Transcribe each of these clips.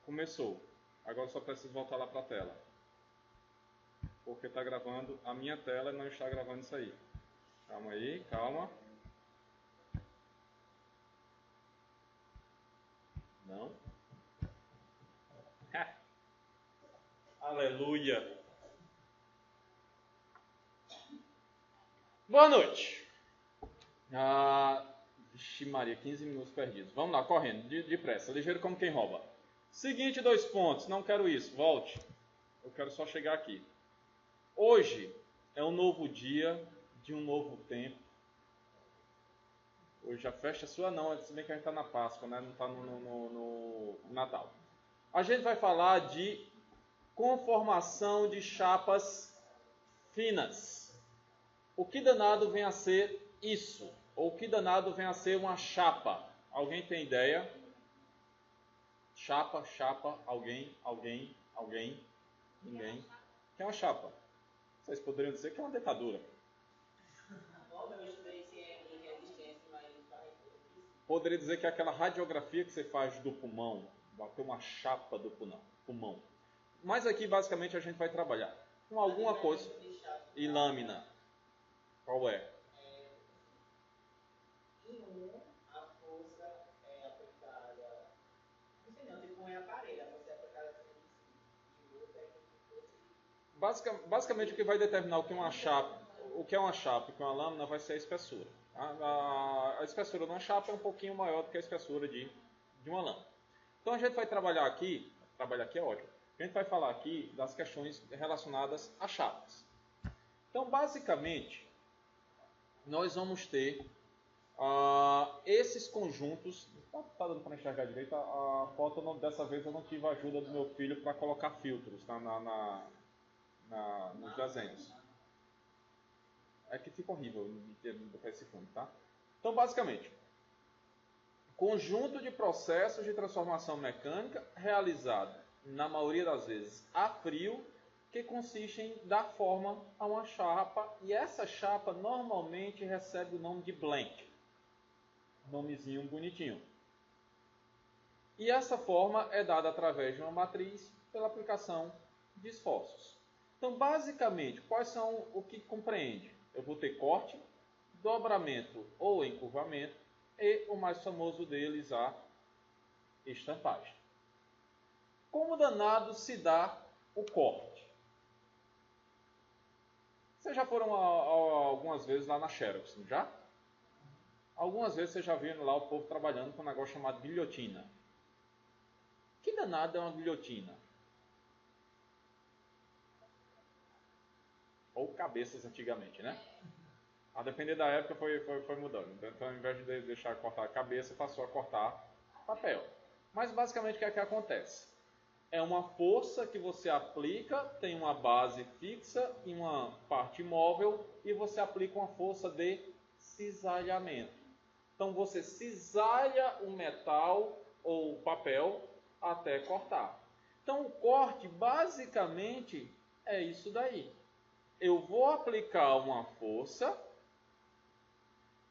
Começou. Agora só preciso voltar lá para a tela. Porque está gravando a minha tela e não está gravando isso aí. Calma aí, calma. Não. Aleluia. Boa noite. Vixe Maria, 15 minutos perdidos. Vamos lá, correndo, depressa, ligeiro como quem rouba. Seguinte, 2 pontos, não quero isso, volte. Eu quero só chegar aqui. Hoje é um novo dia, de um novo tempo. Hoje a festa é sua não, se bem que a gente está na Páscoa, né? Não está no Natal. A gente vai falar de conformação de chapas finas. O que danado vem a ser isso? Ou o que danado vem a ser uma chapa? Alguém tem ideia? Chapa, alguém, ninguém. O que é uma chapa? Vocês poderiam dizer que é uma dentadura. Poderia dizer que é aquela radiografia que você faz do pulmão, bater uma chapa do pulmão. Mas aqui basicamente a gente vai trabalhar com alguma coisa. E lâmina. Qual é? Em um, a força é aplicada. Não sei não, tipo um é aparelho, a força é aplicada de outro Basicamente o que vai determinar o que é uma chapa, o que é uma lâmina vai ser a espessura. A espessura de uma chapa é um pouquinho maior do que a espessura de uma lâmina. Então a gente vai trabalhar aqui é ótimo. A gente vai falar aqui das questões relacionadas a chapas. Então basicamente nós vamos ter esses conjuntos. Está dando para enxergar direito? A foto dessa vez eu não tive a ajuda do meu filho para colocar filtros nos desenhos. É que fica horrível botar esse fundo, tá? Então, basicamente, conjunto de processos de transformação mecânica realizado, na maioria das vezes, a frio, que consiste em dar forma a uma chapa, e essa chapa normalmente recebe o nome de blank. Nomezinho bonitinho. E essa forma é dada através de uma matriz pela aplicação de esforços. Então, basicamente, quais são o que compreende? Eu vou ter corte, dobramento ou encurvamento e o mais famoso deles, a estampagem. Como danado se dá o corte? Vocês já foram algumas vezes lá na Xerox, não já? Algumas vezes vocês já viram lá o povo trabalhando com um negócio chamado guilhotina. Que danado é uma guilhotina? Ou cabeças antigamente, né? A depender da época foi mudando. Então, ao invés de deixar cortar a cabeça, passou a cortar papel. Mas basicamente o que é que acontece? É uma força que você aplica, tem uma base fixa e uma parte móvel, e você aplica uma força de cisalhamento. Então você cisalha o metal ou o papel até cortar. Então o corte basicamente é isso daí. Eu vou aplicar uma força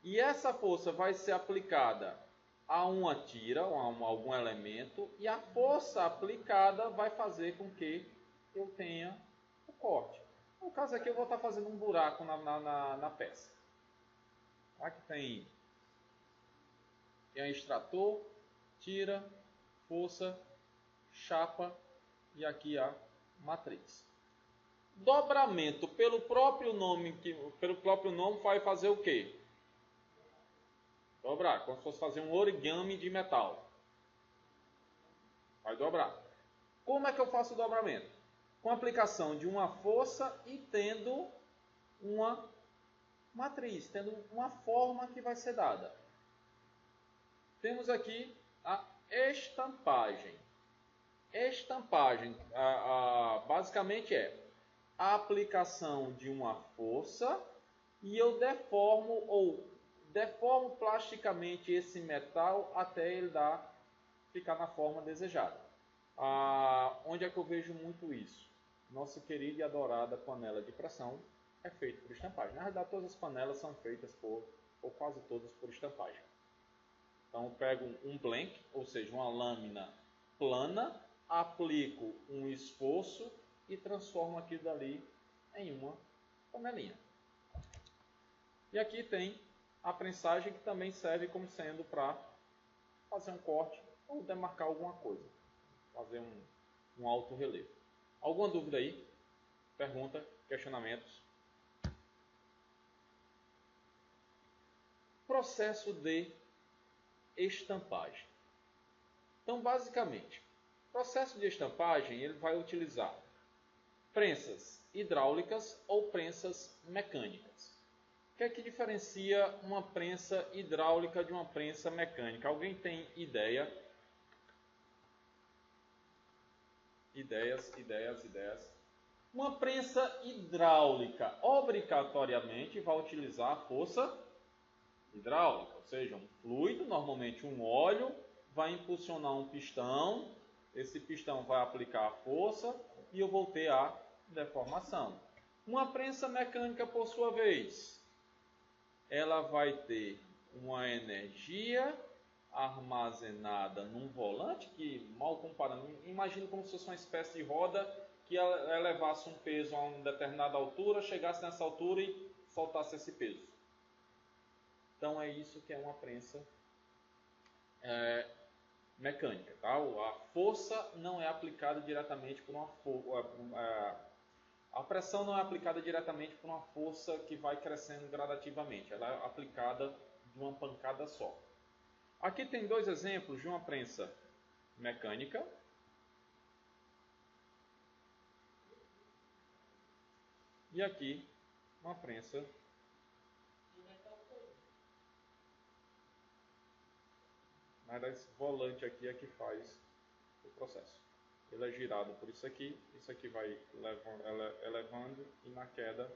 e essa força vai ser aplicada a uma tira, ou a algum elemento, e a força aplicada vai fazer com que eu tenha o corte. No caso aqui eu vou estar fazendo um buraco na peça. Aqui tem extrator, tira, força, chapa e aqui a matriz. Dobramento, pelo próprio nome vai fazer o quê? Dobrar, como se fosse fazer um origami de metal. Vai dobrar. Como é que eu faço o dobramento? Com a aplicação de uma força e tendo uma matriz, tendo uma forma que vai ser dada. Temos aqui a estampagem. Estampagem, basicamente é a aplicação de uma força e eu deformo plasticamente esse metal até ele ficar na forma desejada. Onde é que eu vejo muito isso? Nossa querida e adorada panela de pressão é feita por estampagem. Na verdade, todas as panelas são feitas ou quase todas por estampagem. Então, eu pego um blank, ou seja, uma lâmina plana, aplico um esforço e transformo aquilo dali em uma panelinha. E aqui tem a prensagem, que também serve como sendo para fazer um corte ou demarcar alguma coisa, fazer um alto relevo. Alguma dúvida aí? Pergunta, questionamentos? Processo de estampagem. Então, basicamente, o processo de estampagem ele vai utilizar prensas hidráulicas ou prensas mecânicas. O que é que diferencia uma prensa hidráulica de uma prensa mecânica? Alguém tem ideia? Ideias. Uma prensa hidráulica obrigatoriamente vai utilizar a força hidráulica, ou seja, um fluido, normalmente um óleo, vai impulsionar um pistão, esse pistão vai aplicar a força e eu vou ter a deformação. Uma prensa mecânica, por sua vez, ela vai ter uma energia armazenada num volante que, mal comparando, imagine como se fosse uma espécie de roda que ela levasse um peso a uma determinada altura, chegasse nessa altura e soltasse esse peso. Então é isso que é uma prensa mecânica. Tá? A força não é aplicada diretamente por uma a pressão não é aplicada diretamente por uma força que vai crescendo gradativamente. Ela é aplicada de uma pancada só. Aqui tem dois exemplos de uma prensa mecânica. E aqui uma prensa mas esse volante aqui é que faz o processo. Ele é girado por isso aqui vai elevando e na queda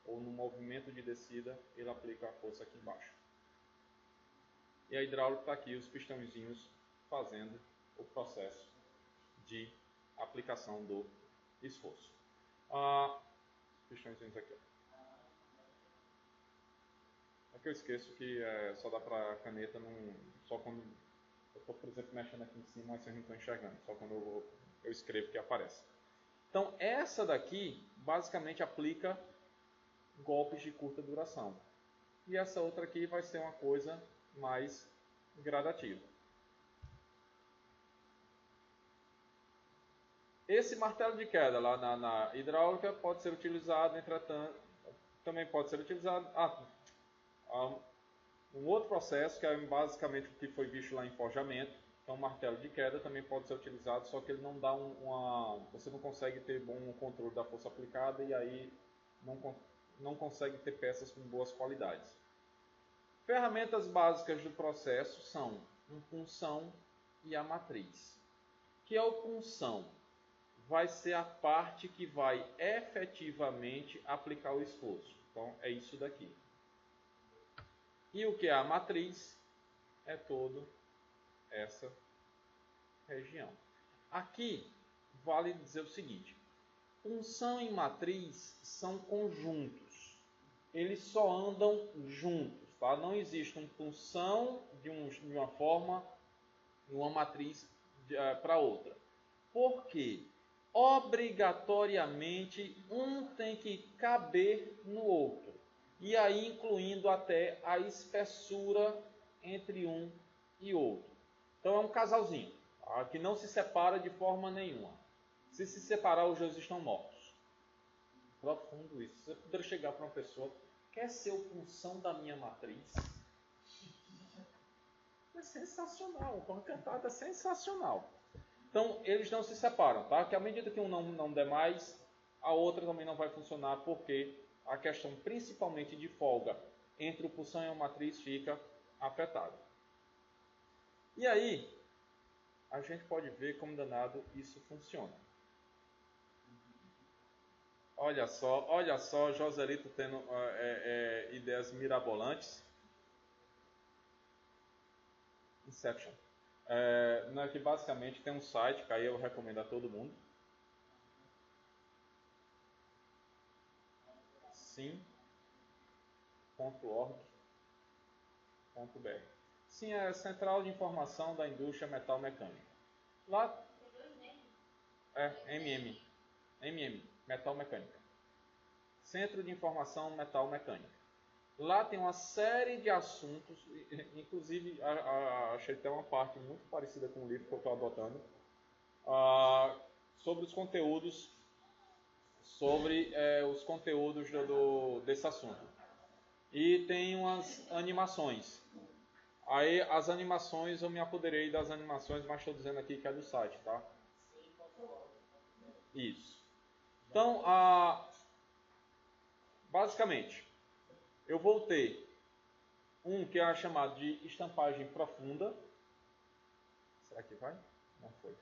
ou no movimento de descida ele aplica a força aqui embaixo. E a hidráulica está aqui, os pistãozinhos fazendo o processo de aplicação do esforço. Os pistãozinhos aqui. Aqui eu esqueço que só dá para caneta só quando eu estou, por exemplo, mexendo aqui em cima, mas vocês não estão enxergando, só quando eu escrevo que aparece. Então, essa daqui, basicamente, aplica golpes de curta duração. E essa outra aqui vai ser uma coisa mais gradativa. Esse martelo de queda lá na hidráulica pode ser utilizado, entretanto, também pode ser utilizado... um outro processo, que é basicamente o que foi visto lá em forjamento, então o martelo de queda também pode ser utilizado, só que ele não dá você não consegue ter bom controle da força aplicada e aí não consegue ter peças com boas qualidades. Ferramentas básicas do processo são um punção e a matriz. Que é o punção? Vai ser a parte que vai efetivamente aplicar o esforço. Então é isso daqui. E o que é a matriz? É toda essa região. Aqui vale dizer o seguinte: punção e matriz são conjuntos. Eles só andam juntos. Tá? Não existe uma punção de uma forma e uma matriz para outra. Por quê? Obrigatoriamente um tem que caber no outro. E aí incluindo até a espessura entre um e outro. Então é um casalzinho, tá? Que não se separa de forma nenhuma. Se separar, os dois estão mortos. Profundo isso. Você poderia chegar para uma pessoa, quer ser o punção da minha matriz? É sensacional, uma cantada sensacional. Então eles não se separam, tá? Que à medida que um não der mais, a outra também não vai funcionar, porque a questão principalmente de folga entre o punção e a matriz fica afetada. E aí, a gente pode ver como danado isso funciona. Olha só, Joselito tendo ideias mirabolantes. Inception. Que basicamente tem um site que aí eu recomendo a todo mundo. sim.org.br. Sim, é a Central de Informação da Indústria Metal Mecânica. Lá Metal Mecânica. Centro de Informação Metal Mecânica. Lá tem uma série de assuntos, inclusive achei até uma parte muito parecida com o livro que eu estou adotando, sobre os conteúdos, desse assunto. E tem umas animações. Aí as animações, eu me apoderei das animações, mas estou dizendo aqui que é do site, tá? Isso. Então, basicamente, eu vou ter um que é chamado de estampagem profunda. Será que vai? Não foi.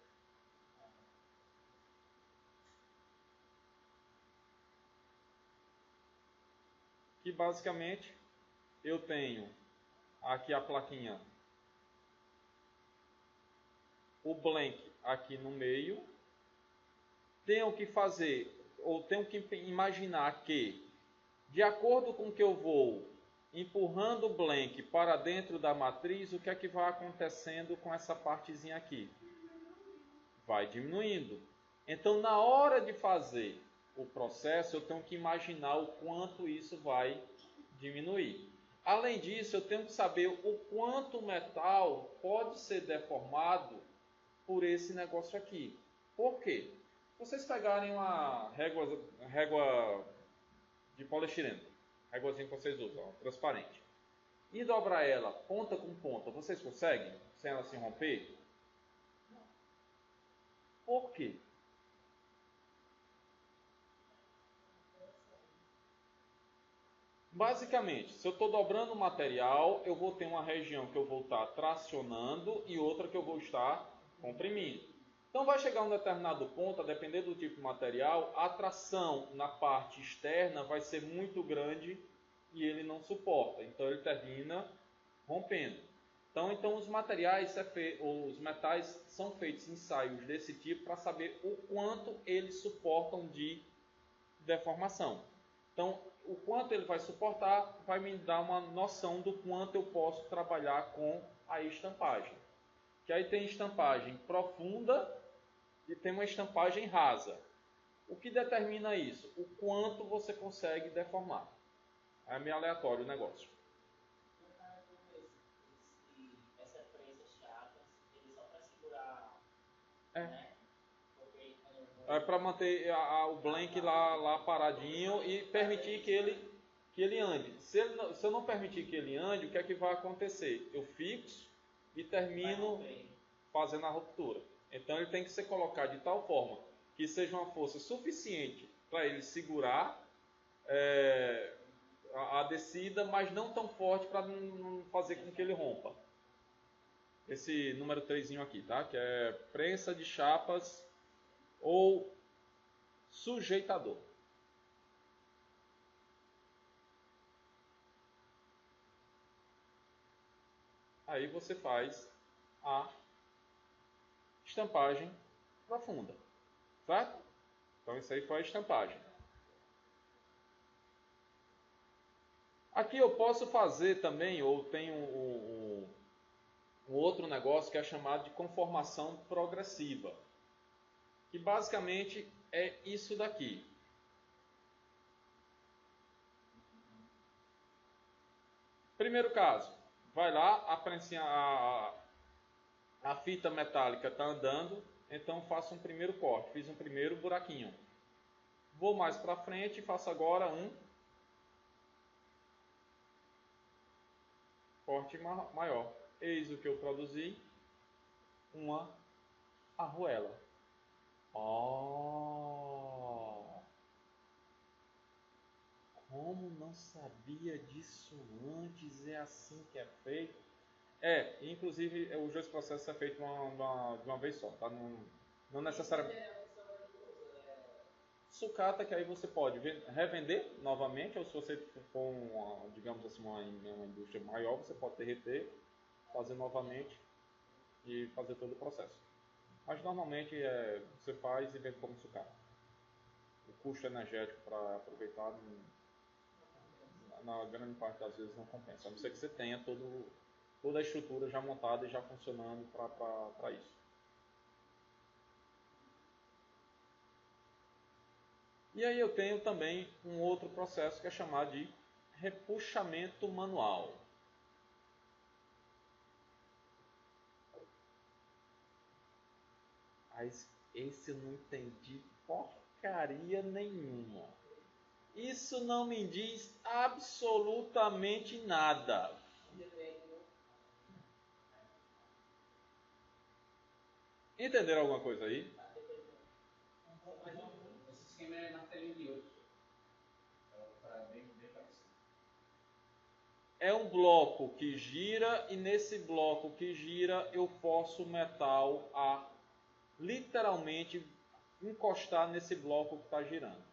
Que basicamente eu tenho aqui a plaquinha, o blank aqui no meio. Tenho que fazer, ou tenho que imaginar que, de acordo com que eu vou empurrando o blank para dentro da matriz, o que é que vai acontecendo com essa partezinha aqui? Vai diminuindo. Então, na hora de fazer o processo, eu tenho que imaginar o quanto isso vai diminuir. Além disso, eu tenho que saber o quanto o metal pode ser deformado por esse negócio aqui. Por quê? Se vocês pegarem uma régua de poliestireno, réguazinha que vocês usam, transparente, e dobrar ela ponta com ponta, vocês conseguem? Sem ela se romper? Por quê? Basicamente, se eu estou dobrando o material, eu vou ter uma região que eu vou estar tracionando e outra que eu vou estar comprimindo. Então vai chegar um determinado ponto, a depender do tipo de material, a tração na parte externa vai ser muito grande e ele não suporta. Então ele termina rompendo. Então os metais são feitos ensaios desse tipo para saber o quanto eles suportam de deformação. Então, o quanto ele vai suportar vai me dar uma noção do quanto eu posso trabalhar com a estampagem. Que aí tem estampagem profunda e tem uma estampagem rasa. O que determina isso? O quanto você consegue deformar. É meio aleatório o negócio. Essa prensa chata, ele só para segurar, É. né? É para manter o blank lá paradinho e permitir que ele ande. Se eu não permitir que ele ande, o que é que vai acontecer? Eu fixo e termino fazendo a ruptura. Então ele tem que ser colocado de tal forma que seja uma força suficiente para ele segurar a descida, mas não tão forte para não fazer com que ele rompa. Esse número 3 aqui, tá? Que é prensa de chapas ou sujeitador. Aí você faz a estampagem profunda, certo? Então isso aí foi a estampagem. Aqui eu posso fazer também, ou tem um outro negócio que é chamado de conformação progressiva, que basicamente é isso daqui. Primeiro caso, vai lá, a fita metálica está andando, então faço um primeiro corte, fiz um primeiro buraquinho. Vou mais para frente e faço agora um corte maior. Eis o que eu produzi, uma arruela. Como não sabia disso antes? É assim que é feito? Inclusive os dois processos é feito de uma vez só, tá? Não necessariamente. Sucata, que aí você pode revender novamente, ou se você for, digamos assim, uma indústria maior, você pode derreter, fazer novamente e fazer todo o processo. Mas normalmente você faz e vende como sucata. O custo energético para aproveitar, na grande parte das vezes, não compensa. A não ser que você tenha toda a estrutura já montada e já funcionando para isso. E aí eu tenho também um outro processo que é chamado de repuxamento manual. Mas esse eu não entendi porcaria nenhuma. Isso não me diz absolutamente nada. Entenderam alguma coisa aí? Esse esquema é martelinho de ouro. É um bloco que gira e nesse bloco que gira eu forço o metal a literalmente encostar nesse bloco que está girando.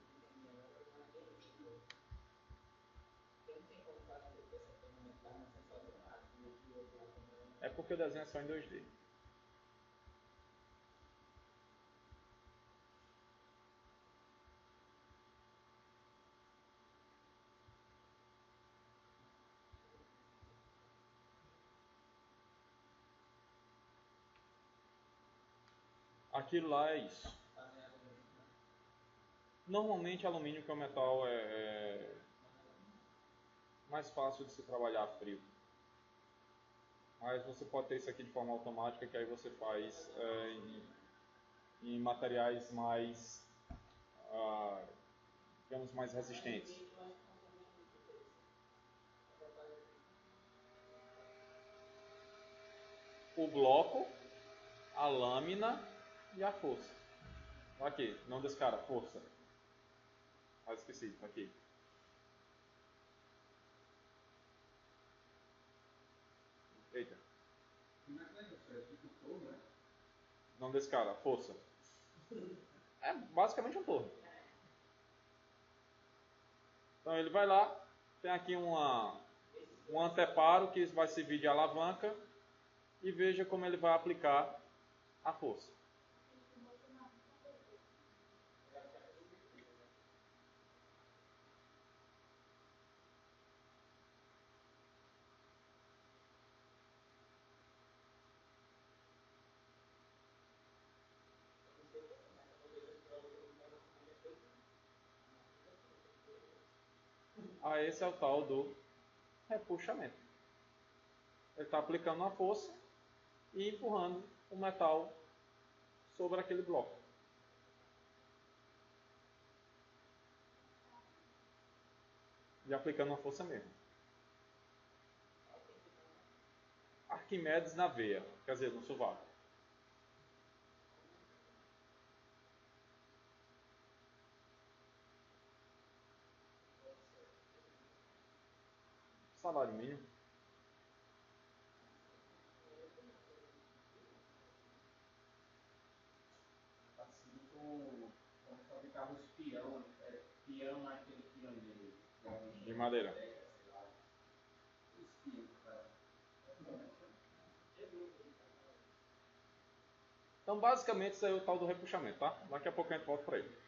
É porque o desenho é só em 2D. Aquilo lá é isso. Normalmente alumínio, que é o metal, é mais fácil de se trabalhar a frio. Mas você pode ter isso aqui de forma automática, que aí você faz em materiais mais, digamos, mais resistentes. O bloco, a lâmina e a força. Aqui, não descara, força. Ah, esqueci, aqui. Eita. Não descara, força. É basicamente um torno. Então ele vai lá, tem aqui um anteparo que vai servir de alavanca e veja como ele vai aplicar a força. Esse é o tal do repuxamento. Ele está aplicando uma força e empurrando o metal sobre aquele bloco. E aplicando uma força mesmo. Arquimedes na veia, quer dizer, no sovaco. Salário mínimo. Assim como fabricar os peão, peão naquele peão De madeira. Então, basicamente, isso aí é o tal do repuxamento, tá? Daqui a pouco a gente volta para ele.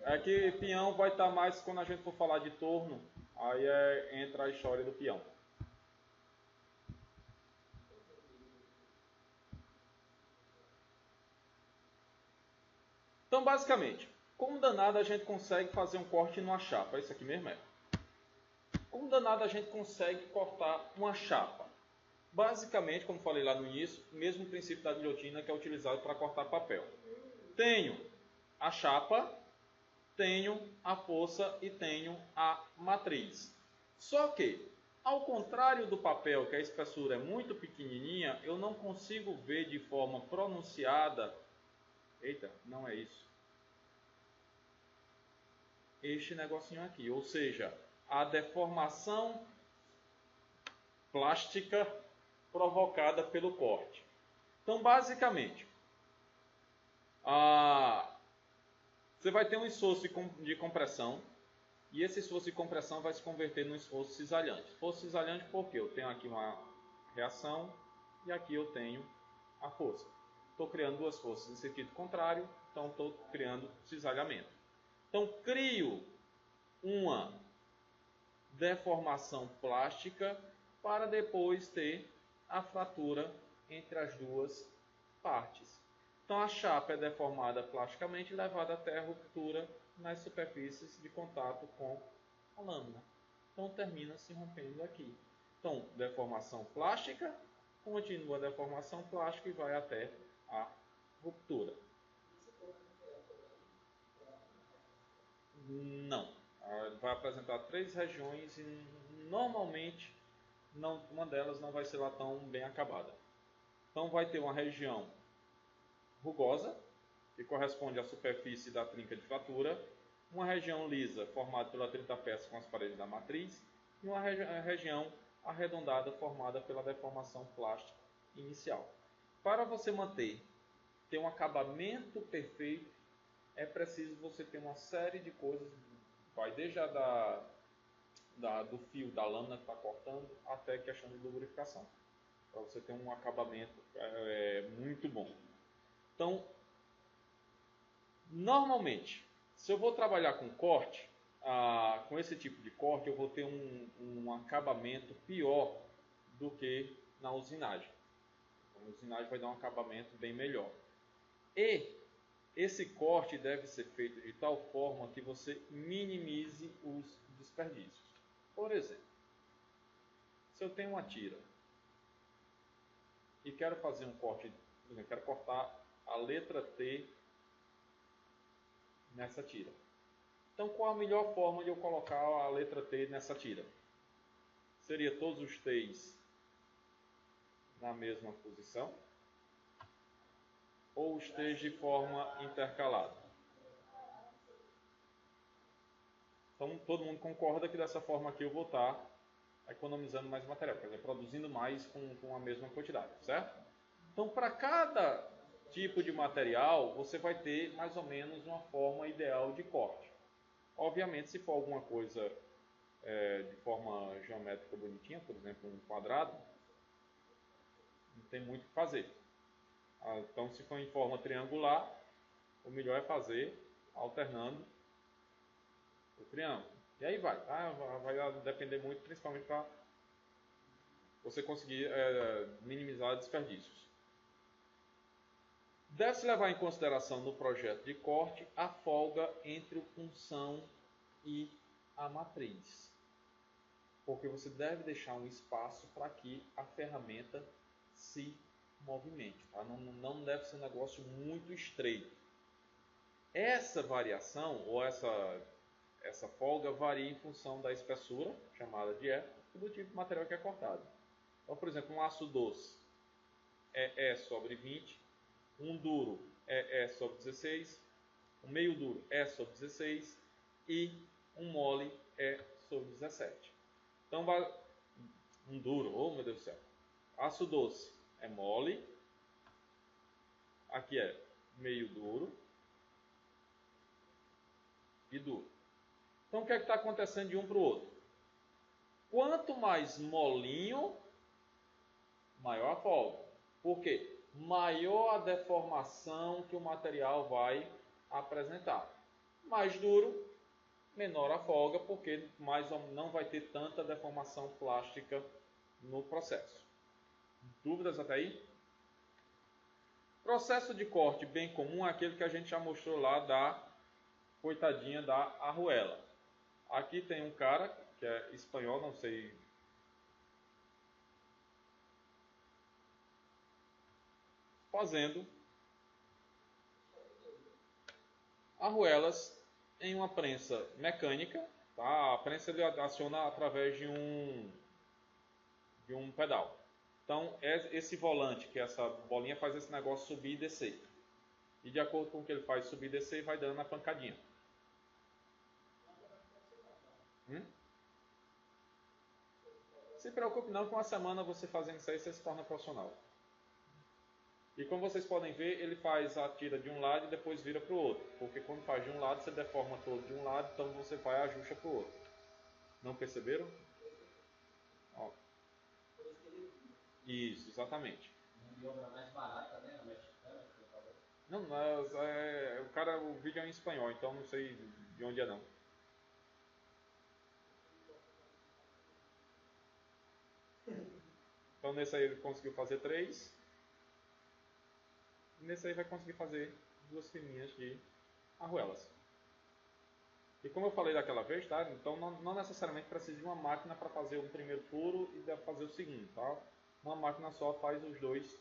É que peão vai estar mais quando a gente for falar de torno, aí entra a história do peão. Então, basicamente, como danado a gente consegue fazer um corte numa chapa? Isso aqui mesmo é. Como danado a gente consegue cortar uma chapa? Basicamente, como falei lá no início, o mesmo princípio da guilhotina que é utilizado para cortar papel. Tenho a chapa, tenho a força e tenho a matriz. Só que, ao contrário do papel, que a espessura é muito pequenininha, eu não consigo ver de forma pronunciada. Eita, não é isso. Este negocinho aqui, ou seja, a deformação plástica provocada pelo corte. Então, basicamente, você vai ter um esforço de compressão e esse esforço de compressão vai se converter num esforço cisalhante. Esforço cisalhante porque eu tenho aqui uma reação e aqui eu tenho a força. Estou criando duas forças em sentido contrário, então estou criando cisalhamento. Então, crio uma deformação plástica para depois ter a fratura entre as duas partes. Então a chapa é deformada plasticamente e levada até a ruptura nas superfícies de contato com a lâmina. Então termina se rompendo aqui. Então, deformação plástica, continua a deformação plástica e vai até a ruptura. Não. Vai apresentar 3 regiões e normalmente uma delas não vai ser lá tão bem acabada. Então vai ter uma região rugosa, que corresponde à superfície da trinca de fratura, uma região lisa, formada pela 30 peças com as paredes da matriz, e uma região arredondada, formada pela deformação plástica inicial. Para você ter um acabamento perfeito, é preciso você ter uma série de coisas, vai desde do fio da lâmina que está cortando, até a questão de lubrificação, para você ter um acabamento muito bom. Então, normalmente, se eu vou trabalhar com corte, com esse tipo de corte, eu vou ter um acabamento pior do que na usinagem. A usinagem vai dar um acabamento bem melhor. E esse corte deve ser feito de tal forma que você minimize os desperdícios. Por exemplo, se eu tenho uma tira e quero fazer um corte, por exemplo, quero cortar a letra T nessa tira. Então, qual a melhor forma de eu colocar a letra T nessa tira? Seria todos os T's na mesma posição? Ou os T's de forma intercalada? Então, todo mundo concorda que dessa forma aqui eu vou estar economizando mais material, quer dizer, produzindo mais com a mesma quantidade, certo? Então, para cada tipo de material, você vai ter mais ou menos uma forma ideal de corte. Obviamente, se for alguma coisa de forma geométrica bonitinha, por exemplo, um quadrado, não tem muito o que fazer. Então, se for em forma triangular, o melhor é fazer alternando o triângulo. E aí vai, tá? Vai depender muito, principalmente para você conseguir minimizar desperdícios. Deve-se levar em consideração no projeto de corte a folga entre o punção e a matriz, porque você deve deixar um espaço para que a ferramenta se movimente, tá? Não deve ser um negócio muito estreito. Essa variação ou essa folga varia em função da espessura, chamada de E, e do tipo de material que é cortado. Então, por exemplo, um aço doce é E sobre 20, um duro é E sobre 16, um meio duro é sobre 16 e um mole é sobre 17. Então, um duro, oh meu Deus do céu, aço doce é mole, aqui é meio duro e duro. Então, o que é que está acontecendo de um para o outro? Quanto mais molinho, maior a folga. Por quê? Maior a deformação que o material vai apresentar. Mais duro, menor a folga, porque não vai ter tanta deformação plástica no processo. Dúvidas até aí? Processo de corte bem comum é aquele que a gente já mostrou lá da coitadinha da arruela. Aqui tem um cara que é espanhol, não sei, fazendo arruelas em uma prensa mecânica. Tá? A prensa ele aciona através de um pedal. Então, esse volante, que é essa bolinha, faz esse negócio subir e descer. E de acordo com o que ele faz subir e descer, vai dando a pancadinha. Se preocupe não, com uma semana você fazendo isso aí, você se torna profissional. E como vocês podem ver, ele faz a tira de um lado e depois vira para o outro. Porque quando faz de um lado, você deforma todo de um lado, então você vai e ajusta para o outro. Não perceberam? Ó. Isso, exatamente. Uma obra mais barata, né? Não, mas o vídeo é em espanhol, então não sei de onde é não. Então nesse aí ele conseguiu fazer 3. nesse aí vai conseguir fazer 2 fininhas de arruelas. E como eu falei daquela vez, tá? Então não necessariamente precisa de uma máquina para fazer o primeiro furo e deve fazer o segundo, tá? Uma máquina só faz os dois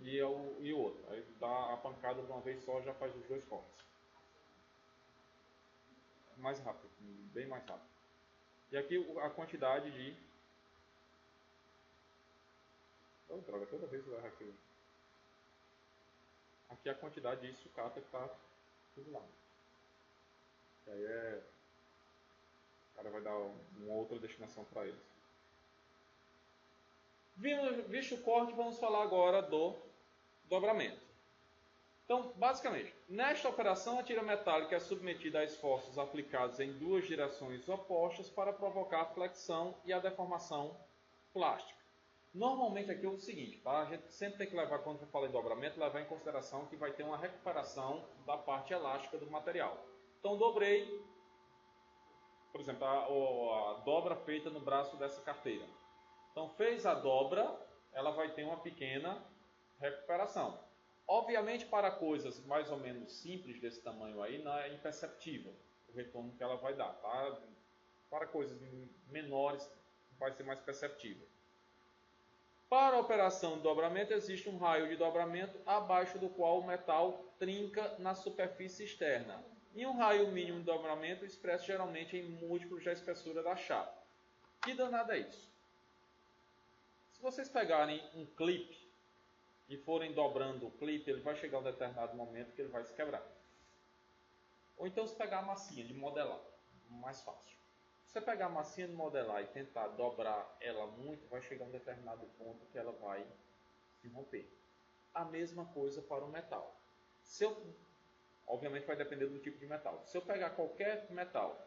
e o outro. Aí dá a pancada de uma vez só, já faz os 2 cortes. Mais rápido, bem mais rápido. E aqui a quantidade de... Oh, droga, toda vez eu erro aqui. Aqui a quantidade de sucata que está tudo lá. E aí o cara vai dar uma outra destinação para eles. Visto o corte, vamos falar agora do dobramento. Então, basicamente, nesta operação, a tira metálica é submetida a esforços aplicados em 2 direções opostas para provocar a flexão e a deformação plástica. Normalmente aqui é o seguinte, tá? A gente sempre tem que levar, quando eu falo em dobramento, levar em consideração que vai ter uma recuperação da parte elástica do material. Então, dobrei, por exemplo, a dobra feita no braço dessa carteira. Então, fez a dobra, ela vai ter uma pequena recuperação. Obviamente, para coisas mais ou menos simples desse tamanho aí, não é imperceptível o retorno que ela vai dar. Tá? Para coisas menores, vai ser mais perceptível. Para a operação de dobramento, existe um raio de dobramento abaixo do qual o metal trinca na superfície externa. E um raio mínimo de dobramento expresso geralmente em múltiplos da espessura da chapa. Que danada é isso? Se vocês pegarem um clipe e forem dobrando o clipe, ele vai chegar a um determinado momento que ele vai se quebrar. Ou então se pegar a massinha de modelar, mais fácil. Se você pegar a massinha de modelar e tentar dobrar ela muito, vai chegar a um determinado ponto que ela vai se romper. A mesma coisa para o metal. Obviamente vai depender do tipo de metal. Se eu pegar qualquer metal,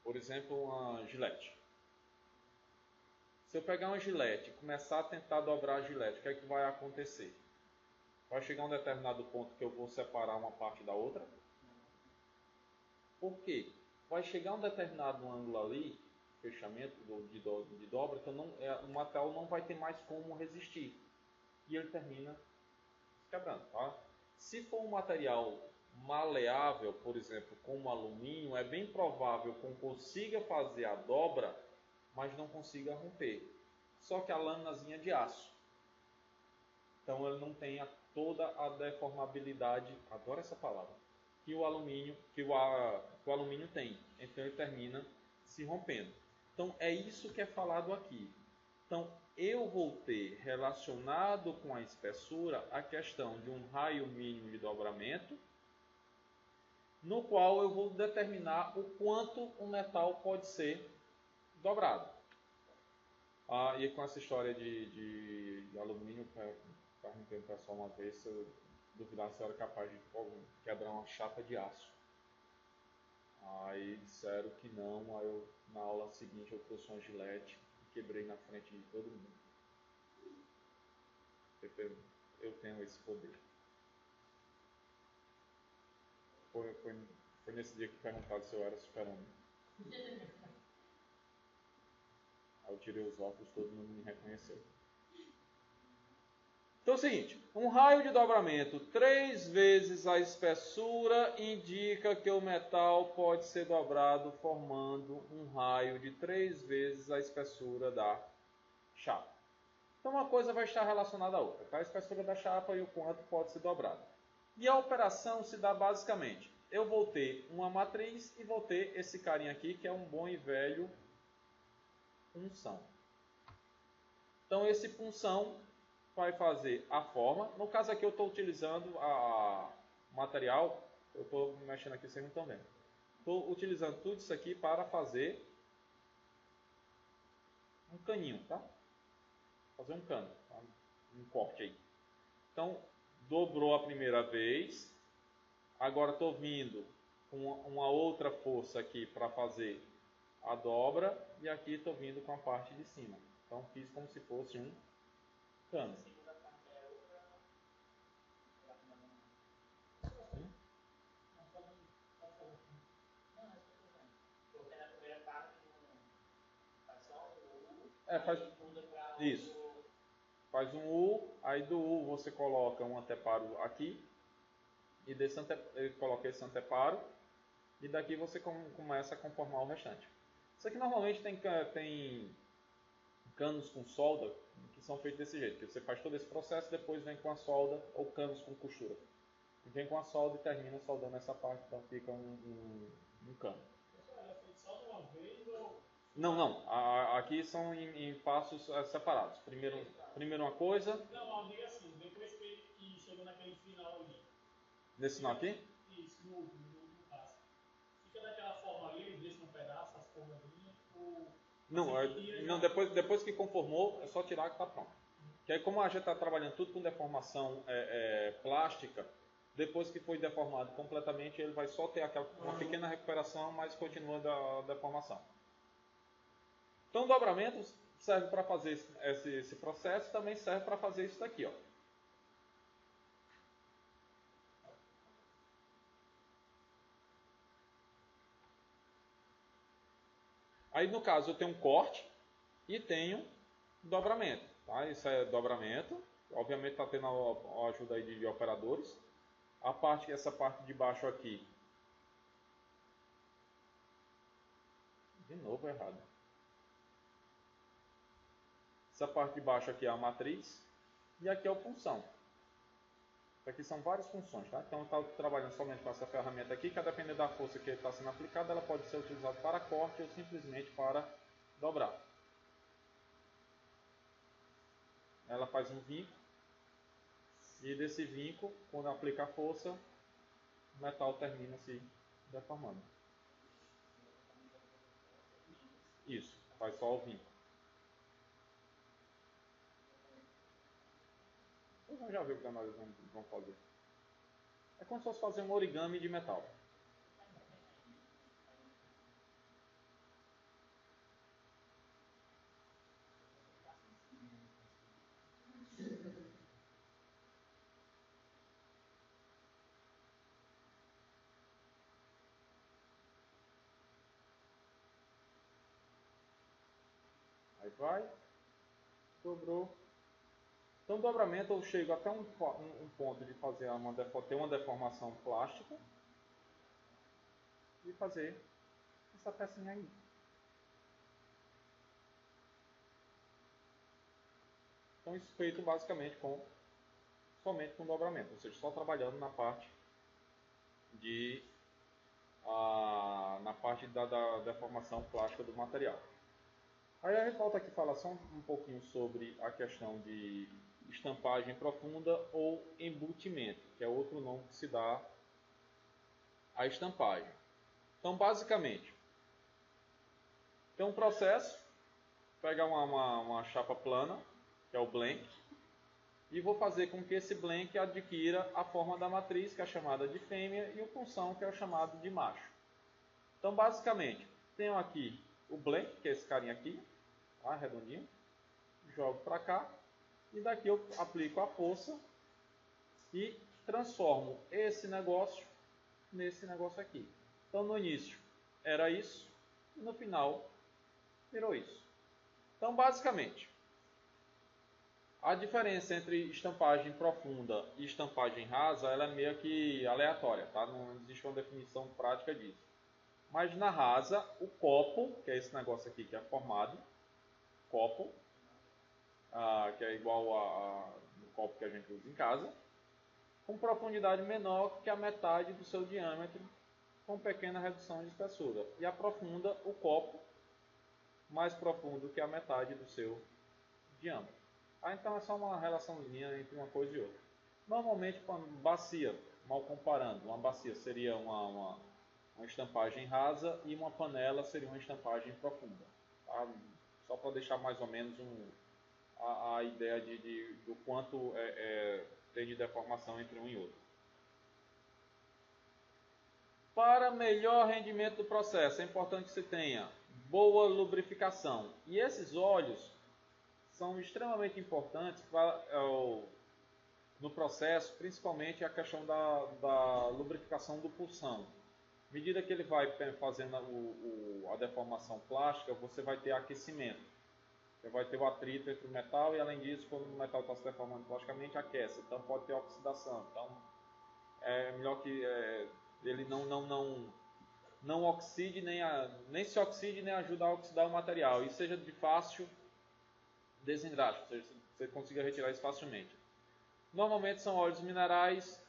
por exemplo, uma gilete. Se eu pegar uma gilete e começar a tentar dobrar a gilete, o que é que vai acontecer? Vai chegar a um determinado ponto que eu vou separar uma parte da outra. Por quê? Vai chegar a um determinado ângulo ali, fechamento de dobra, que o material não vai ter mais como resistir. E ele termina se quebrando. Tá? Se for um material maleável, por exemplo, como alumínio, é bem provável que eu consiga fazer a dobra, mas não consiga romper. Só que a lâminazinha é de aço. Então ele não tem toda a deformabilidade, adoro essa palavra, que o alumínio tem. Então ele termina se rompendo. Então é isso que é falado aqui. Então eu vou ter relacionado com a espessura a questão de um raio mínimo de dobramento, no qual eu vou determinar o quanto o metal pode ser dobrado. E com essa história de alumínio, perguntei para o pessoal uma vez se eu duvidasse se eu era capaz de quebrar uma chapa de aço. Aí disseram que não, aí na aula seguinte eu trouxe uma gilete e quebrei na frente de todo mundo. Eu tenho esse poder. Foi nesse dia que perguntaram se eu era super-homem. Aí eu tirei os óculos, todo mundo me reconheceu. Então é o seguinte, um raio de dobramento 3 vezes a espessura indica que o metal pode ser dobrado formando um raio de 3 vezes a espessura da chapa. Então uma coisa vai estar relacionada à outra, tá? A espessura da chapa e o quanto pode ser dobrado. E a operação se dá basicamente, eu vou ter uma matriz e vou ter esse carinha aqui que é um bom e velho punção. Então esse punção vai fazer a forma. No caso aqui eu estou utilizando o material, eu estou mexendo aqui, vocês não estão vendo. Estou utilizando tudo isso aqui para fazer um caninho, tá? Fazer um cano, tá? Um corte aí. Então, dobrou a primeira vez. Agora estou vindo com uma outra força aqui para fazer a dobra. E aqui estou vindo com a parte de cima. Então, fiz como se fosse um cano. Faz isso. faz um U, aí do U você coloca um anteparo aqui, e desse coloca esse anteparo, e daqui você começa a conformar o restante. Isso aqui normalmente tem canos com solda, que são feitos desse jeito, que você faz todo esse processo, depois vem com a solda, ou canos com costura. Vem com a solda e termina soldando essa parte, então fica um cano. Ela é feita só de uma vez ou... Não. Aqui são em passos separados. Primeiro uma coisa. Não, diga assim, depois que chega naquele final ali. Nesse final aqui? Isso, no último passo. Fica daquela forma ali, ele deixa um pedaço, as formadinhas, ou... Não, depois que conformou, é só tirar que está pronto. Que aí como a gente está trabalhando tudo com deformação plástica, depois que foi deformado completamente, ele vai só ter uma pequena recuperação, mas continua da deformação. Então o dobramento serve para fazer esse processo, também serve para fazer isso daqui, ó. Aí no caso eu tenho um corte e tenho dobramento. Tá? Isso é dobramento. Obviamente está tendo a ajuda aí de operadores. Essa parte de baixo aqui. De novo errado. Essa parte de baixo aqui é a matriz. E aqui é a função. Aqui são várias funções. Tá? Então eu estou trabalhando somente com essa ferramenta aqui, que a depender da força que está sendo aplicada, ela pode ser utilizada para corte ou simplesmente para dobrar. Ela faz um vinco. E desse vinco, quando aplica a força, o metal termina se deformando. Isso, faz só o vinco. Você já viu o que nós vamos fazer? É como se fosse fazer um origami de metal. Aí vai, dobrou. Então, dobramento eu chego até um ponto de fazer ter uma deformação plástica e fazer essa pecinha aí. Então, isso feito basicamente somente com dobramento, ou seja, só trabalhando na parte da deformação plástica do material. Aí a gente volta aqui a falar só um pouquinho sobre a questão de estampagem profunda ou embutimento, que é outro nome que se dá à estampagem. Então, basicamente, tem um processo, pegar uma chapa plana, que é o blank, e vou fazer com que esse blank adquira a forma da matriz, que é chamada de fêmea, e o punção, que é o chamado de macho. Então, basicamente, tenho aqui o blank, que é esse carinha aqui, tá, redondinho, jogo para cá, e daqui eu aplico a força e transformo esse negócio nesse negócio aqui. Então, no início era isso, e no final virou isso. Então, basicamente, a diferença entre estampagem profunda e estampagem rasa, ela é meio que aleatória, tá? Não existe uma definição prática disso. Mas na rasa, o copo, que é esse negócio aqui que é formado, copo, que é igual ao copo que a gente usa em casa, com profundidade menor que a metade do seu diâmetro, com pequena redução de espessura. E aprofunda o copo mais profundo que a metade do seu diâmetro. Então é só uma relaçãozinha entre uma coisa e outra. Normalmente, uma bacia, mal comparando, uma bacia seria uma estampagem rasa e uma panela seria uma estampagem profunda. Tá? Só para deixar mais ou menos a ideia do quanto tem de deformação entre um e outro. Para melhor rendimento do processo, é importante que você tenha boa lubrificação. E esses óleos são extremamente importantes no processo, principalmente a questão da lubrificação do pulsão. À medida que ele vai fazendo a deformação plástica, você vai ter aquecimento. Você vai ter o atrito entre o metal e, além disso, quando o metal está se deformando plasticamente, aquece. Então pode ter oxidação. Então é melhor que ele não oxide, nem se oxide, nem ajude a oxidar o material. E seja de fácil desengraxe, ou seja, você consiga retirar isso facilmente. Normalmente são óleos minerais,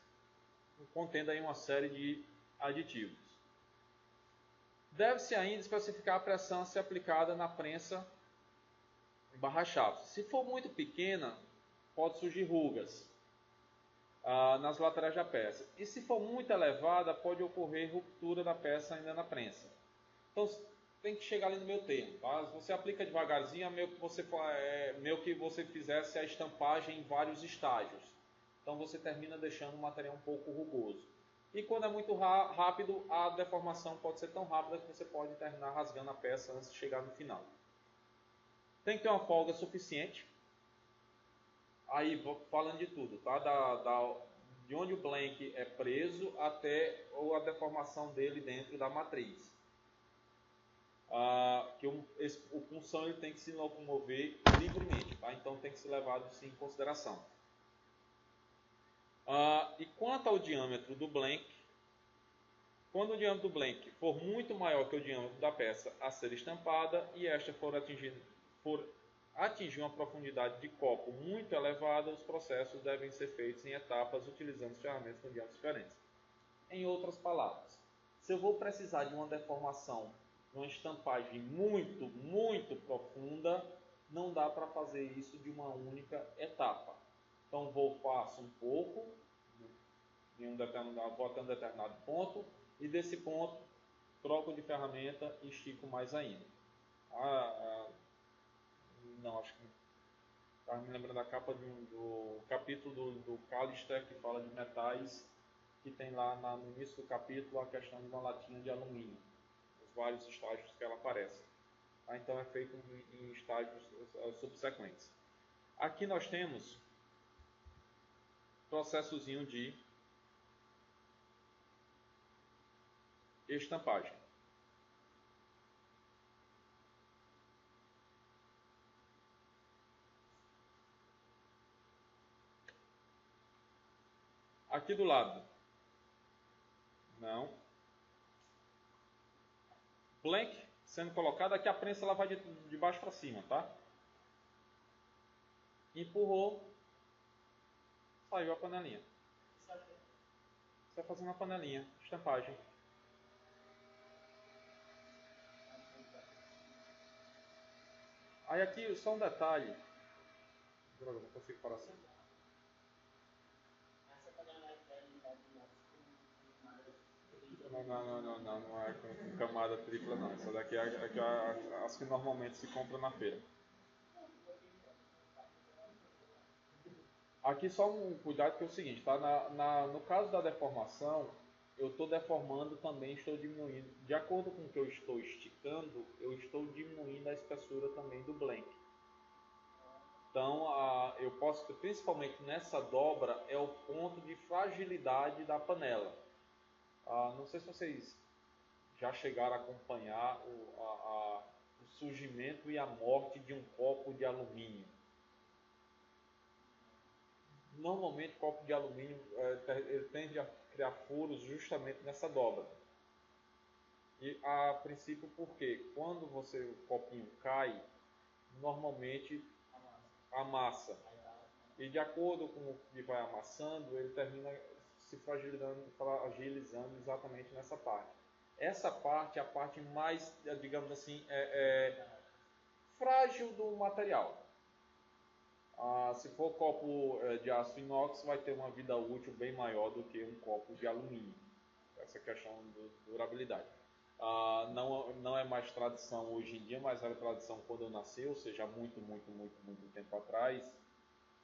contendo aí uma série de aditivos. Deve-se ainda especificar a pressão a ser aplicada na prensa barra-chave. Se for muito pequena, pode surgir rugas nas laterais da peça. E se for muito elevada, pode ocorrer ruptura da peça ainda na prensa. Então tem que chegar ali no meio termo. Tá? Se você aplica devagarzinho, é meio que você fizesse a estampagem em vários estágios. Então você termina deixando o material um pouco rugoso. E quando é muito rápido, a deformação pode ser tão rápida que você pode terminar rasgando a peça antes de chegar no final. Tem que ter uma folga suficiente. Aí, falando de tudo, tá? De onde o blank é preso até a deformação dele dentro da matriz. Que o punção ele tem que se locomover livremente, tá? Então tem que ser levado sim, em consideração. E quanto ao diâmetro do blank, quando o diâmetro do blank for muito maior que o diâmetro da peça a ser estampada e esta for atingir uma profundidade de copo muito elevada, os processos devem ser feitos em etapas utilizando ferramentas com diâmetros diferentes. Em outras palavras, se eu vou precisar de uma deformação, uma estampagem muito, muito profunda, não dá para fazer isso de uma única etapa. Então faço um pouco, vou até um determinado ponto, e desse ponto troco de ferramenta e estico mais ainda. Não, acho que estava me lembrando da capa do capítulo do Callister, que fala de metais, que tem lá no início do capítulo a questão de uma latinha de alumínio, os vários estágios que ela aparece. Então é feito em estágios subsequentes. Aqui nós temos processozinho de estampagem. Aqui do lado, não. Blank sendo colocado, aqui a prensa ela vai de baixo para cima, tá? Empurrou, saiu a panelinha. Você vai fazendo a panelinha, estampagem. Aí aqui só um detalhe. Droga, não consigo parar assim. Não é com camada tripla não. Essa daqui é as que normalmente se compra na feira. Aqui só um cuidado que é o seguinte, tá? No caso da deformação, eu estou deformando também, estou diminuindo. De acordo com o que eu estou esticando, eu estou diminuindo a espessura também do blank. Então, eu posso, principalmente nessa dobra, é o ponto de fragilidade da panela. Não sei se vocês já chegaram a acompanhar o surgimento e a morte de um copo de alumínio. Normalmente, o copo de alumínio ele tende a criar furos justamente nessa dobra. E a princípio, por quê? Quando o copinho cai, normalmente amassa. E de acordo com o que vai amassando, ele termina se fragilizando exatamente nessa parte. Essa parte é a parte mais, digamos assim, frágil do material. Se for copo de aço inox, vai ter uma vida útil bem maior do que um copo de alumínio. Essa questão de durabilidade. Não é mais tradição hoje em dia, mas era tradição quando eu nasci, ou seja, há muito tempo atrás,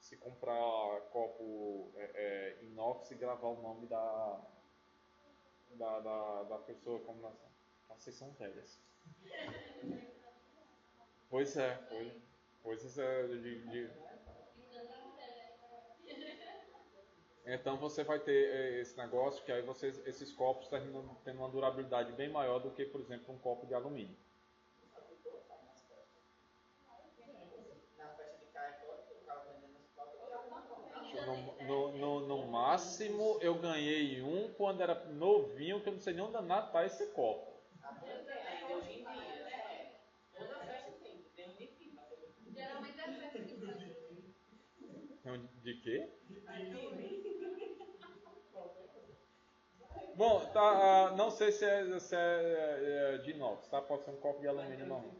se comprar copo inox e gravar o nome da pessoa como nação. Vocês são velhas. Pois é, coisas Então você vai ter esse negócio que aí esses copos terminam tendo uma durabilidade bem maior do que, por exemplo, um copo de alumínio. máximo eu ganhei um quando era novinho, que eu não sei nem onde danado tá esse copo. Ainda hoje em dia, né? Toda festa tem um liquinho. Geralmente é festa que faz. De quê? Bom, tá, não sei se é de inox, tá? Pode ser um copo de alumínio normal.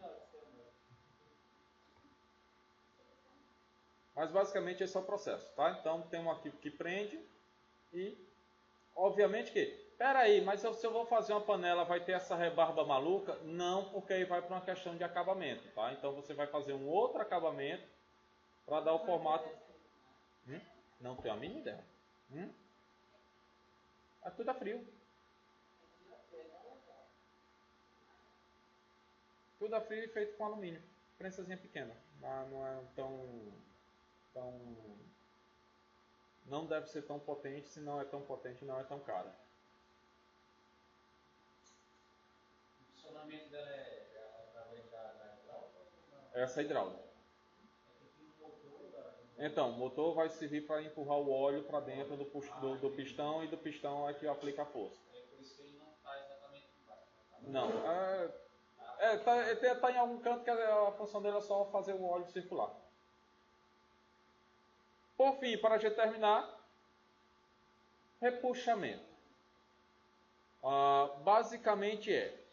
Mas basicamente esse é o processo, tá? Então tem um aqui que prende e, obviamente que, peraí, mas se eu vou fazer uma panela vai ter essa rebarba maluca? Não, porque aí vai para uma questão de acabamento, tá? Então você vai fazer um outro acabamento para dar o formato. Não tenho a mínima ideia. É tudo a frio. Tudo a frio e feito com alumínio. Prensazinha pequena. Não é tão. Não deve ser tão potente, se não é tão potente, não é tão caro. O funcionamento dela é através da hidráulica? Essa é hidráulica. Então, o motor vai servir para empurrar o óleo para dentro do pistão e do pistão é que aplica a força. É por isso que ele não está exatamente embaixo. Não, tá em algum canto que a função dele é só fazer o óleo circular. Por fim, para a gente terminar, repuxamento. Basicamente é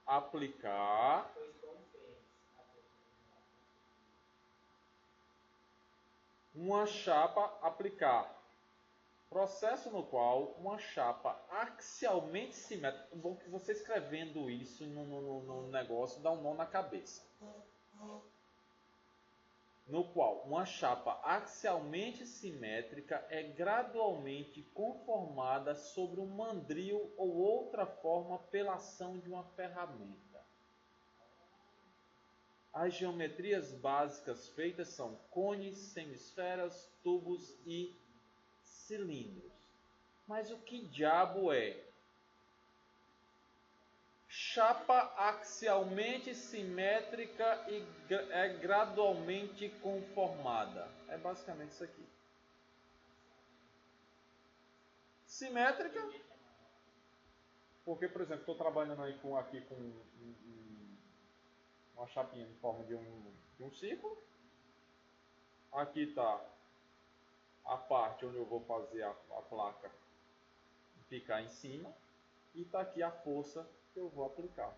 aplicar uma chapa, processo no qual uma chapa axialmente simétrica, bom que você escrevendo isso no negócio dá um nó na cabeça, no qual uma chapa axialmente simétrica é gradualmente conformada sobre um mandril ou outra forma pela ação de uma ferramenta. As geometrias básicas feitas são cones, semisferas, tubos e cilindros. Mas o que diabo é? Chapa axialmente simétrica e é gradualmente conformada. É basicamente isso aqui. Simétrica, porque, por exemplo, estou trabalhando aí aqui com uma chapinha em forma de um círculo. Aqui está a parte onde eu vou fazer a placa ficar em cima. E está aqui a força que eu vou aplicar.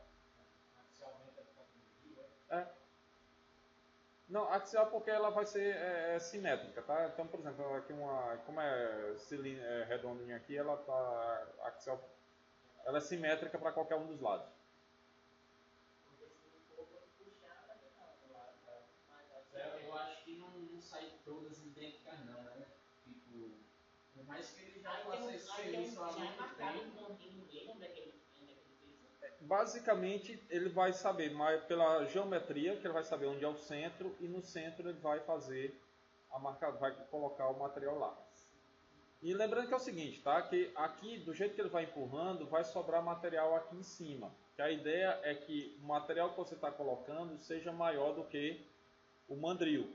Não, axial porque ela vai ser simétrica, tá? Então, por exemplo, aqui como é redondinha aqui, ela tá axial, ela é simétrica para qualquer um dos lados. Eu acho que não sai todas idênticas não, né? Tipo, por mais que ele já faça esse serviço há muito tempo. Basicamente, ele vai saber pela geometria, que ele vai saber onde é o centro, e no centro ele vai fazer vai colocar o material lá. E lembrando que é o seguinte, tá? Que aqui, do jeito que ele vai empurrando, vai sobrar material aqui em cima. Que a ideia é que o material que você está colocando seja maior do que o mandril.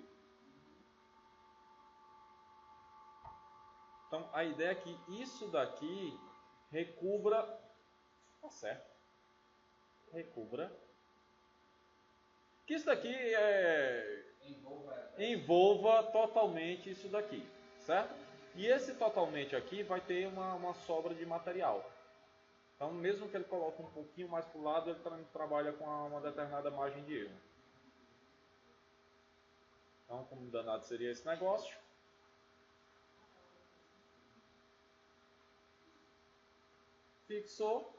Então, a ideia é que isso daqui recubra... Tá certo. Recubra. Que isso daqui envolva totalmente isso daqui, certo? E esse totalmente aqui vai ter uma sobra de material. Então, mesmo que ele coloque um pouquinho mais para o lado, ele trabalha com uma determinada margem de erro. Então, como danado seria esse negócio? Fixou.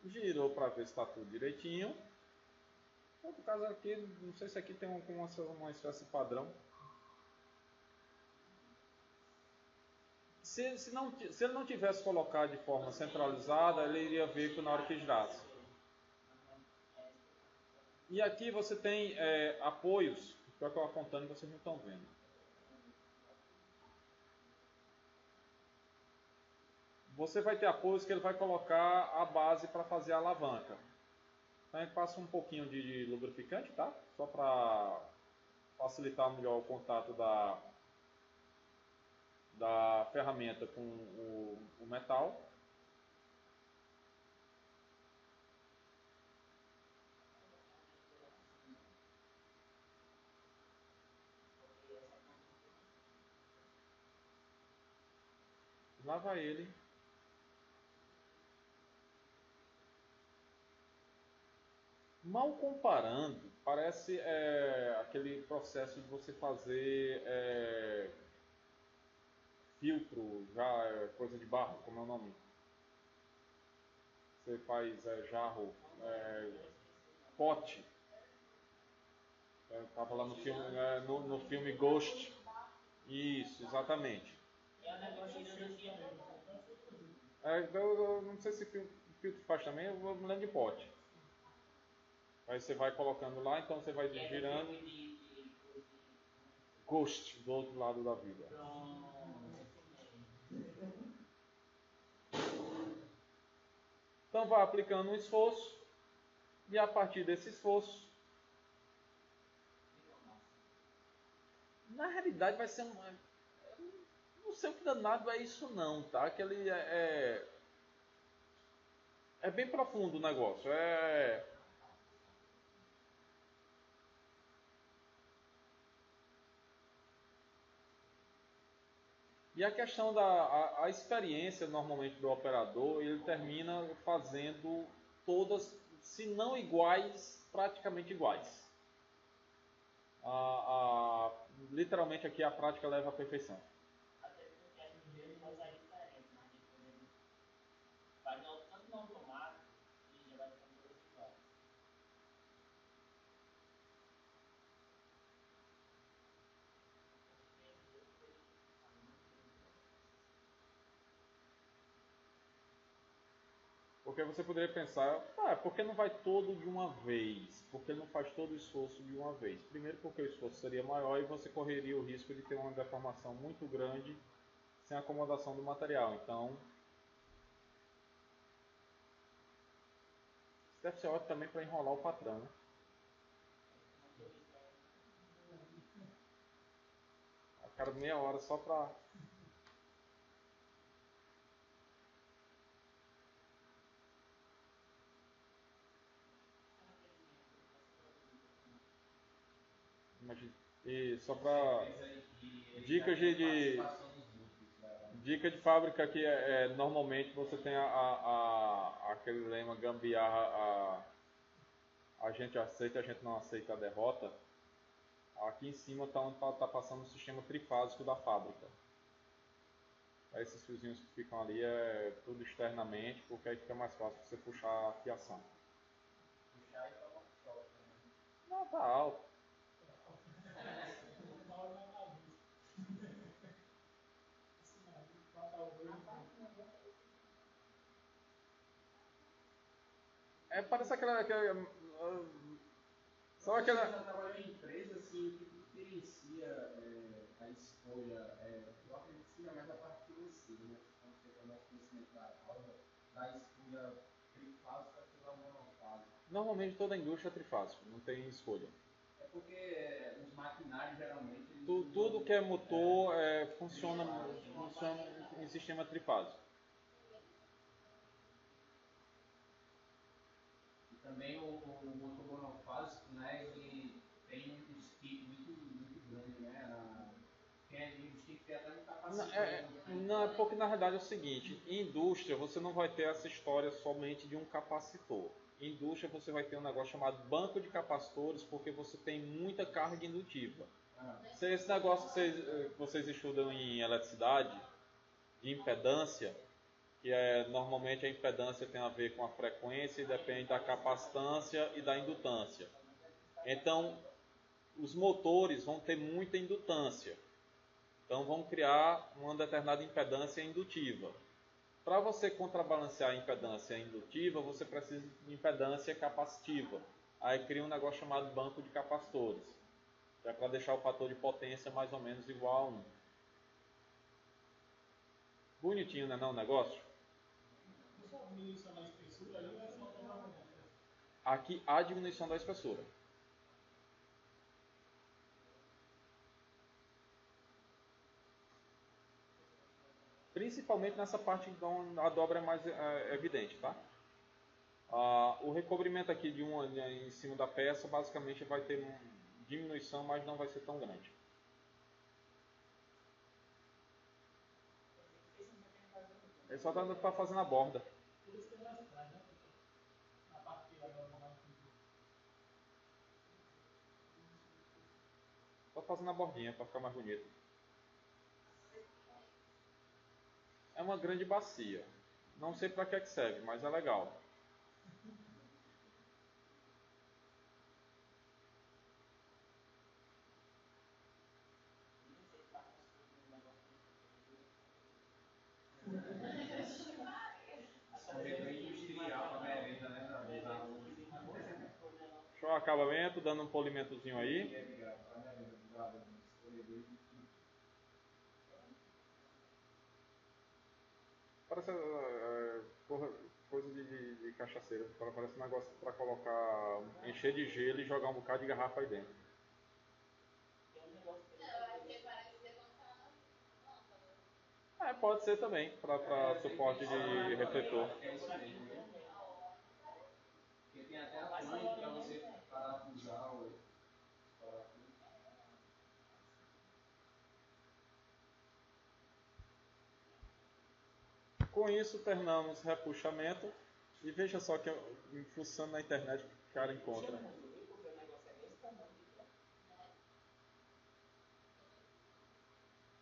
Girou para ver se está tudo direitinho. No outro caso aqui, não sei se aqui tem uma espécie padrão. Se ele não tivesse colocado de forma centralizada, ele iria ver que na hora que girasse. E aqui você tem apoios, que eu estou apontando e vocês não estão vendo. Você vai ter apoios que ele vai colocar a base para fazer a alavanca. Então a gente passa um pouquinho de lubrificante, tá? Só para facilitar melhor o contato da ferramenta com o metal. Lá vai ele. Mal comparando, parece aquele processo de você fazer filtro, já coisa de barro, como é o nome? Você faz jarro, pote. Estava lá no filme, no filme Ghost. Isso, exatamente. Eu não sei se filtro faz também, eu me lembro de pote. Aí você vai colocando lá, então você vai girando. Ghost, do outro lado da vida. Então vai aplicando um esforço, e a partir desse esforço, na realidade vai ser não sei o que danado é isso não, tá? Aquele é bem profundo o negócio. E a questão a experiência normalmente do operador, ele termina fazendo todas, se não iguais, praticamente iguais. Literalmente aqui a prática leva à perfeição. Até porque a gente vai sair diferente, mas depois vai tanto no automático e já vai ficando todas iguais. Porque você poderia pensar, por que não vai todo de uma vez? Por que não faz todo o esforço de uma vez? Primeiro porque o esforço seria maior e você correria o risco de ter uma deformação muito grande sem acomodação do material. Então, isso deve ser ótimo também para enrolar o patrão, né? A cada meia hora só para... Imagina. E só para... Dicas dica de fábrica que normalmente você tem aquele lema gambiarra, a gente aceita, a gente não aceita a derrota. Aqui em cima está onde está passando o sistema trifásico da fábrica. Esses fiozinhos que ficam ali é tudo externamente, porque aí fica mais fácil você puxar a fiação. Puxar e tomar um choque também. Não, tá alto. Parece aquela só Você aquela... já trabalhou em empresa, assim, o que diferencia a escolha, eu acredito que seja mais a parte financeira, né? Quando você tem mais conhecimento da causa, da escolha trifásica pela monofásica. Normalmente toda a indústria é trifásica, não tem escolha. É porque os maquinários geralmente... Tudo que é motor funciona em sistema trifásico. E também o motor monofásico, né, ele tem um stick muito grande, né? Tem um stick que até um capacitor. Não, é porque na realidade é o seguinte, em indústria você não vai ter essa história somente de um capacitor. Em indústria você vai ter um negócio chamado banco de capacitores, porque você tem muita carga indutiva. Esse negócio que vocês estudam em eletricidade, de impedância, que normalmente a impedância tem a ver com a frequência e depende da capacitância e da indutância. Então, os motores vão ter muita indutância. Então, vão criar uma determinada impedância indutiva. Para você contrabalancear a impedância indutiva, você precisa de impedância capacitiva. Aí cria um negócio chamado banco de capacitores, que é para deixar o fator de potência mais ou menos igual a 1. Bonitinho, né, não, o negócio? Só diminuição da espessura ali vai só tomar uma. Aqui há diminuição da espessura. principalmente nessa parte onde a dobra é mais evidente, tá? O recobrimento aqui em cima da peça basicamente vai ter diminuição, mas não vai ser tão grande. Ele só está para fazer na borda. Por isso que é mais atrás, né? Na parte que agora mais Só fazendo na bordinha para ficar mais bonito. É uma grande bacia. Não sei para que serve, mas é legal. Deixa o acabamento, dando um polimentozinho aí. Parece coisa de cachaceira. Parece um negócio para colocar, encher de gelo e jogar um bocado de garrafa aí dentro. Pode ser também, para suporte de refletor. Porque tem até a plane para você parafusar o parafuso. Com isso terminamos repuxamento. E veja só que fuçando na internet o cara encontra.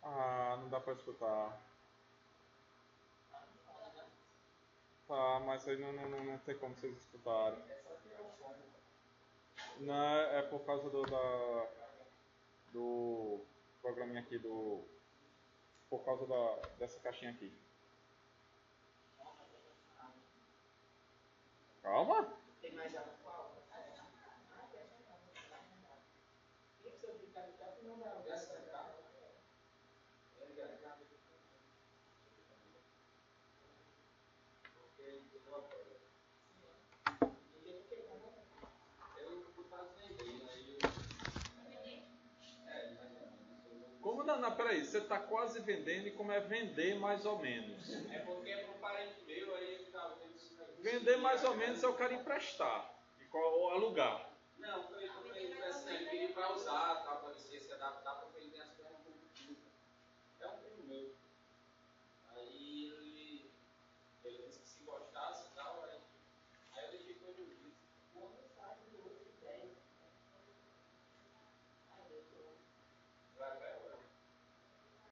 Não dá para escutar. Tá, mas aí não tem como vocês escutarem. Não, é por causa do programinha aqui, por causa dessa caixinha aqui. Calma! Tem mais água qual? E se eu ficar no carro, não dá. Essa é cá? Como não, peraí, você está quase vendendo e como é vender mais ou menos? É porque é para um parente meu, aí ele estava vendo isso. Vender mais ou menos é o cara emprestar ou alugar. Não, foi assim, ele queria para usar, tá, para você se adaptar, porque ele